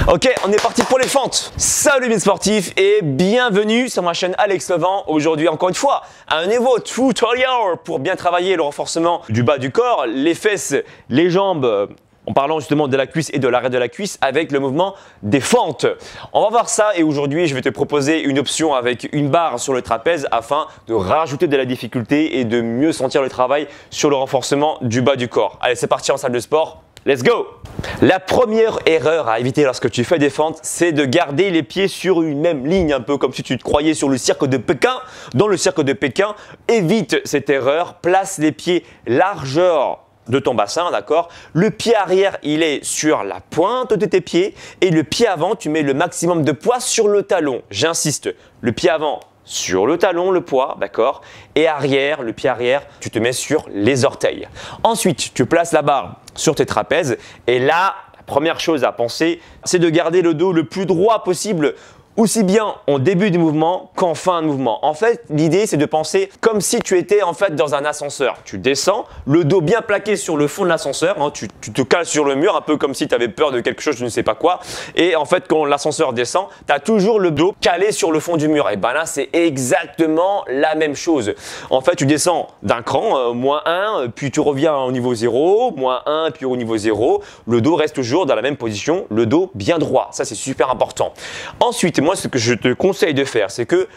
Ok, on est parti pour les fentes. Salut mes sportifs et bienvenue sur ma chaîne Alex Levent. Aujourd'hui encore une fois, un nouveau tutorial pour bien travailler le renforcement du bas du corps, les fesses, les jambes, en parlant justement de la cuisse et de l'arrêt de la cuisse avec le mouvement des fentes. On va voir ça et aujourd'hui je vais te proposer une option avec une barre sur le trapèze afin de rajouter de la difficulté et de mieux sentir le travail sur le renforcement du bas du corps. Allez, c'est parti en salle de sport. Let's go! La première erreur à éviter lorsque tu fais des fentes, c'est de garder les pieds sur une même ligne, un peu comme si tu te croyais sur le cirque de Pékin. Dans le cirque de Pékin, évite cette erreur, place les pieds largeur de ton bassin, d'accord? Le pied arrière, il est sur la pointe de tes pieds et le pied avant, tu mets le maximum de poids sur le talon. J'insiste, le pied avant sur le talon, le poids, d'accord? Et arrière, le pied arrière, tu te mets sur les orteils. Ensuite, tu places la barre sur tes trapèzes et là, la première chose à penser, c'est de garder le dos le plus droit possible, aussi bien en début du mouvement qu'en fin de mouvement. En fait, l'idée, c'est de penser comme si tu étais en fait dans un ascenseur. Tu descends, le dos bien plaqué sur le fond de l'ascenseur, hein, tu te cales sur le mur, un peu comme si tu avais peur de quelque chose, je ne sais pas quoi. Et en fait, quand l'ascenseur descend, tu as toujours le dos calé sur le fond du mur. Et ben là, c'est exactement la même chose. En fait, tu descends d'un cran, -1, puis tu reviens au niveau 0, -1, puis au niveau 0. Le dos reste toujours dans la même position, le dos bien droit. Ça, c'est super important. Ensuite, moi, ce que je te conseille de faire, c'est que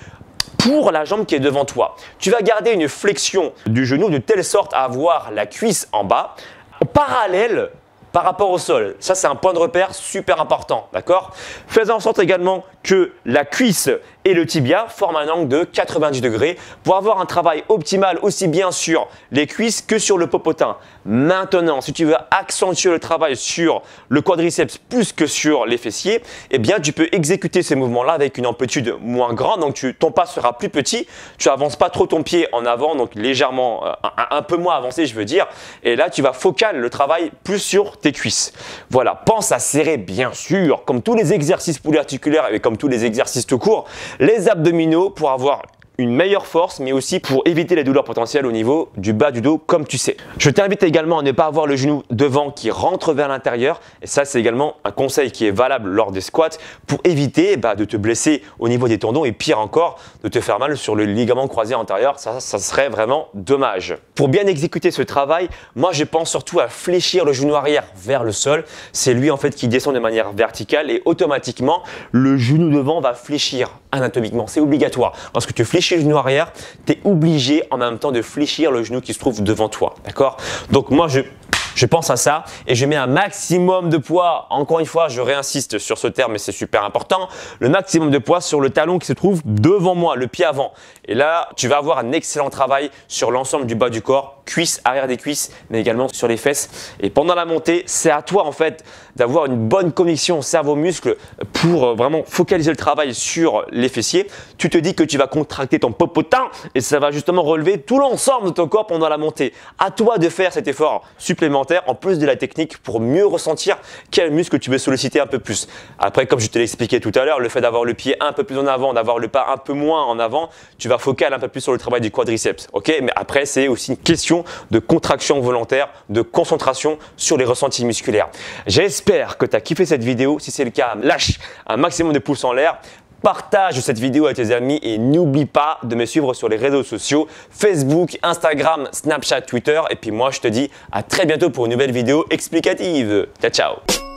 pour la jambe qui est devant toi, tu vas garder une flexion du genou de telle sorte à avoir la cuisse en bas, en parallèle par rapport au sol. Ça, c'est un point de repère super important, d'accord? Fais en sorte également que la cuisse et le tibia forment un angle de 90 degrés pour avoir un travail optimal aussi bien sur les cuisses que sur le popotin. Maintenant, si tu veux accentuer le travail sur le quadriceps plus que sur les fessiers, eh bien, tu peux exécuter ces mouvements-là avec une amplitude moins grande. Donc, ton pas sera plus petit. Tu n'avances pas trop ton pied en avant, donc légèrement, un peu moins avancé, je veux dire. Et là, tu vas focal le travail plus sur tes cuisses. Voilà, pense à serrer bien sûr, comme tous les exercices polyarticulaires et comme tous les exercices tout court, les abdominaux pour avoir une meilleure force, mais aussi pour éviter les douleurs potentielles au niveau du bas du dos, comme tu sais. Je t'invite également à ne pas avoir le genou devant qui rentre vers l'intérieur. Et ça, c'est également un conseil qui est valable lors des squats pour éviter de te blesser au niveau des tendons et pire encore, de te faire mal sur le ligament croisé antérieur. Ça serait vraiment dommage. Pour bien exécuter ce travail, moi, je pense surtout à fléchir le genou arrière vers le sol. C'est lui, en fait, qui descend de manière verticale et automatiquement, le genou devant va fléchir anatomiquement. C'est obligatoire. Lorsque tu fléchis le genou arrière, tu es obligé en même temps de fléchir le genou qui se trouve devant toi. D'accord? Donc moi, je pense à ça et je mets un maximum de poids. Encore une fois, je réinsiste sur ce terme, mais c'est super important. Le maximum de poids sur le talon qui se trouve devant moi, le pied avant. Et là, tu vas avoir un excellent travail sur l'ensemble du bas du corps, cuisses, arrière des cuisses, mais également sur les fesses. Et pendant la montée, c'est à toi en fait d'avoir une bonne connexion cerveau-muscle pour vraiment focaliser le travail sur les fessiers. Tu te dis que tu vas contracter ton popotin et ça va justement relever tout l'ensemble de ton corps pendant la montée. À toi de faire cet effort supplémentaire en plus de la technique pour mieux ressentir quel muscle tu veux solliciter un peu plus. Après, comme je te l'ai expliqué tout à l'heure, le fait d'avoir le pied un peu plus en avant, d'avoir le pas un peu moins en avant, tu vas focal un peu plus sur le travail du quadriceps. Ok? Mais après, c'est aussi une question de contraction volontaire, de concentration sur les ressentis musculaires. J'espère que tu as kiffé cette vidéo. Si c'est le cas, lâche un maximum de pouces en l'air. Partage cette vidéo à tes amis et n'oublie pas de me suivre sur les réseaux sociaux Facebook, Instagram, Snapchat, Twitter. Et puis moi, je te dis à très bientôt pour une nouvelle vidéo explicative. Ciao, ciao!